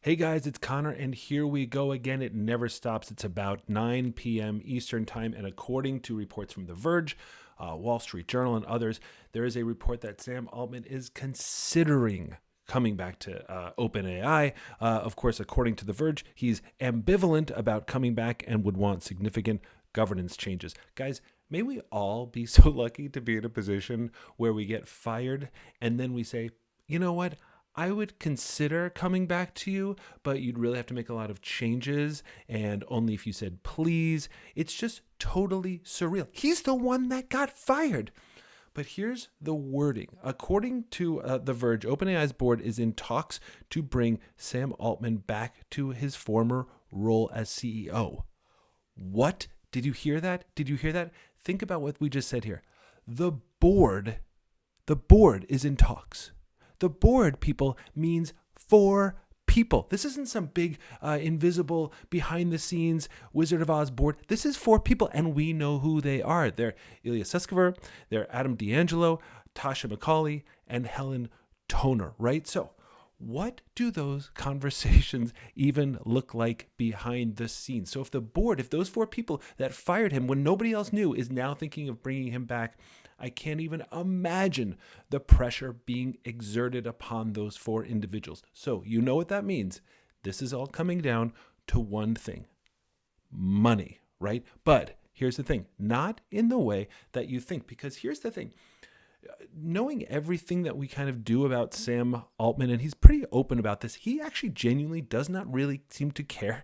Hey guys, it's Connor, and here we go again. It never stops. It's about 9 p.m. Eastern Time, and according to reports from The Verge, Wall Street Journal, and others, there is a report that Sam Altman is considering coming back to OpenAI. Of course, according to The Verge, he's ambivalent about coming back and would want significant governance changes. Guys, may we all be so lucky to be in a position where we get fired and then we say, you know what? I would consider coming back to you, but you'd really have to make a lot of changes, and only if you said please. It's just totally surreal. He's the one that got fired. But here's the wording. According to The Verge, OpenAI's board is in talks to bring Sam Altman back to his former role as CEO. What? Did you hear that? Did you hear that? Think about what we just said here. The board is in talks. The board, people, means 4 people. This isn't some big, invisible, behind-the-scenes Wizard of Oz board. This is 4 people, and we know who they are. They're Ilya Sutskever, they're Adam D'Angelo, Tasha McCauley, and Helen Toner, right? So what do those conversations even look like behind the scenes? So if the board, if those 4 people that fired him when nobody else knew is now thinking of bringing him back, I can't even imagine the pressure being exerted upon those 4 individuals. So you know what that means. This is all coming down to one thing: money, right? But here's the thing, not in the way that you think, because here's the thing. Knowing everything that we kind of do about Sam Altman, and he's pretty open about this, he actually genuinely does not really seem to care,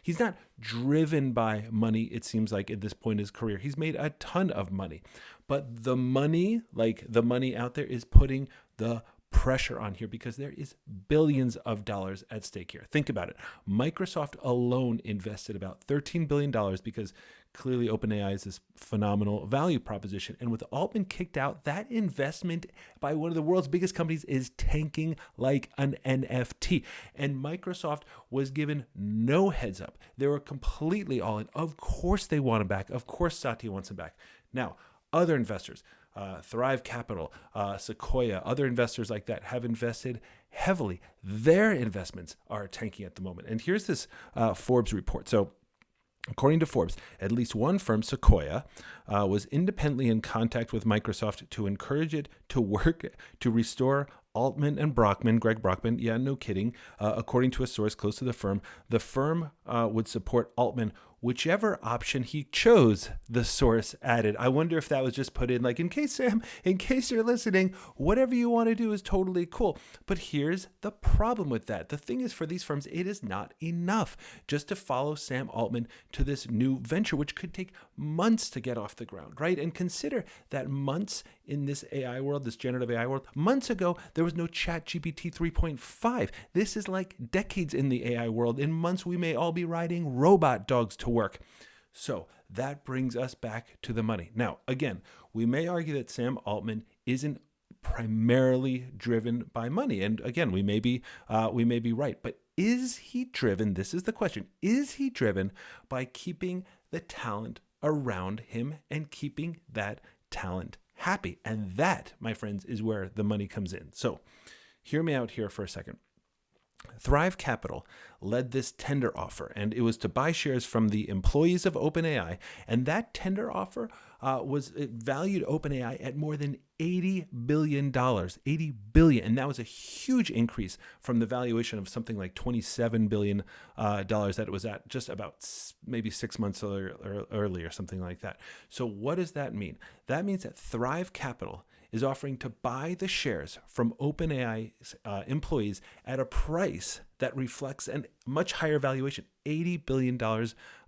he's not driven by money, it seems like, at this point in his career. He's made a ton of money, but the money, like the money out there, is putting the pressure on here because there is billions of dollars at stake here. Think about it. Microsoft alone invested about $13 billion because clearly OpenAI is this phenomenal value proposition. And with Altman kicked out, that investment by one of the world's biggest companies is tanking like an NFT. And Microsoft was given no heads up. They were completely all in. Of course they want him back. Of course Satya wants him back. Now, other investors, Thrive Capital, Sequoia, other investors like that have invested heavily. Their investments are tanking at the moment. And here's this Forbes report. So according to Forbes, at least one firm, Sequoia, was independently in contact with Microsoft to encourage it to work to restore Altman and Greg Brockman. Yeah, no kidding. According to a source close to the firm would support Altman whichever option he chose, the source added. I wonder if that was just put in like, in case, Sam, in case you're listening, whatever you want to do is totally cool. But here's the problem with that. The thing is, for these firms, it is not enough just to follow Sam Altman to this new venture, which could take months to get off the ground, right? And consider that months in this AI world, this generative AI world, months ago, there was no ChatGPT 3.5. This is like decades in the AI world. In months, we may all be riding robot dogs to work. So that brings us back to the money. Now, again, we may argue that Sam Altman isn't primarily driven by money. And again, we may be right. But is he driven? This is the question. Is he driven by keeping the talent around him and keeping that talent happy? And that, my friends, is where the money comes in. So hear me out here for a second. Thrive Capital led this tender offer, and it was to buy shares from the employees of OpenAI. And that tender offer it valued OpenAI at more than $80 billion, $80 billion. And that was a huge increase from the valuation of something like $27 billion that it was at just about maybe 6 months earlier, something like that. So what does that mean? That means that Thrive Capital is offering to buy the shares from OpenAI's employees at a price that reflects a much higher valuation, $80 billion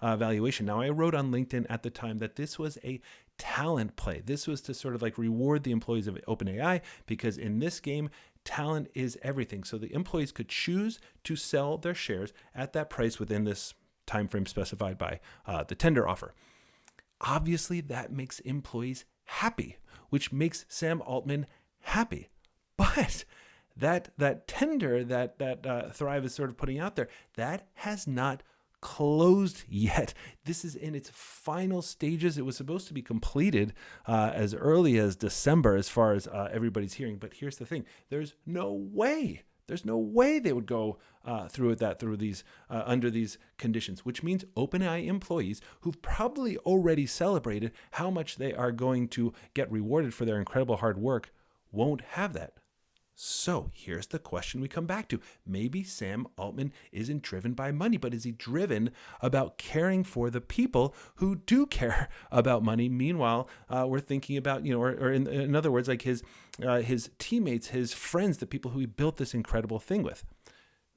valuation. Now, I wrote on LinkedIn at the time that this was a talent play. This was to sort of like reward the employees of OpenAI, because in this game, talent is everything. So the employees could choose to sell their shares at that price within this time frame specified by the tender offer. Obviously, that makes employees happy, which makes Sam Altman happy. But that tender that Thrive is sort of putting out there, that has not closed yet. This is in its final stages. It was supposed to be completed as early as December, as far as everybody's hearing. But here's the thing. There's no way There's no way they would go through these under these conditions, which means OpenAI employees who've probably already celebrated how much they are going to get rewarded for their incredible hard work won't have that. So here's the question we come back to. Maybe Sam Altman isn't driven by money, but is he driven about caring for the people who do care about money? Meanwhile, we're thinking about, or in other words, like his teammates, his friends, the people who he built this incredible thing with.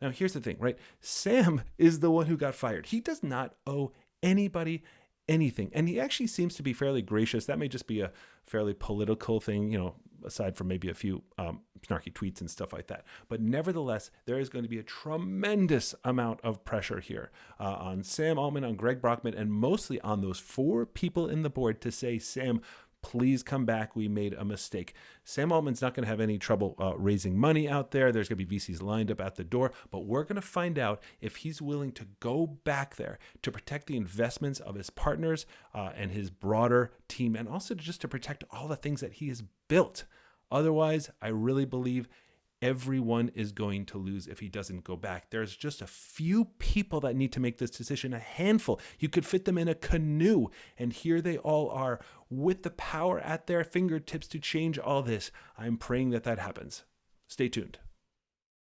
Now, here's the thing, right? Sam is the one who got fired. He does not owe anybody anything. And he actually seems to be fairly gracious. That may just be a fairly political thing, aside from maybe a few snarky tweets and stuff like that. But nevertheless, there is going to be a tremendous amount of pressure here on Sam Altman, on Greg Brockman, and mostly on those 4 people in the board to say, Sam, please come back. We made a mistake. Sam Altman's not going to have any trouble raising money out there. There's going to be VCs lined up at the door, but we're going to find out if he's willing to go back there to protect the investments of his partners and his broader team, and also just to protect all the things that he has built. Otherwise, I really believe everyone is going to lose if he doesn't go back. There's just a few people that need to make this decision, a handful. You could fit them in a canoe, and here they all are with the power at their fingertips to change all this. I'm praying that happens. Stay tuned.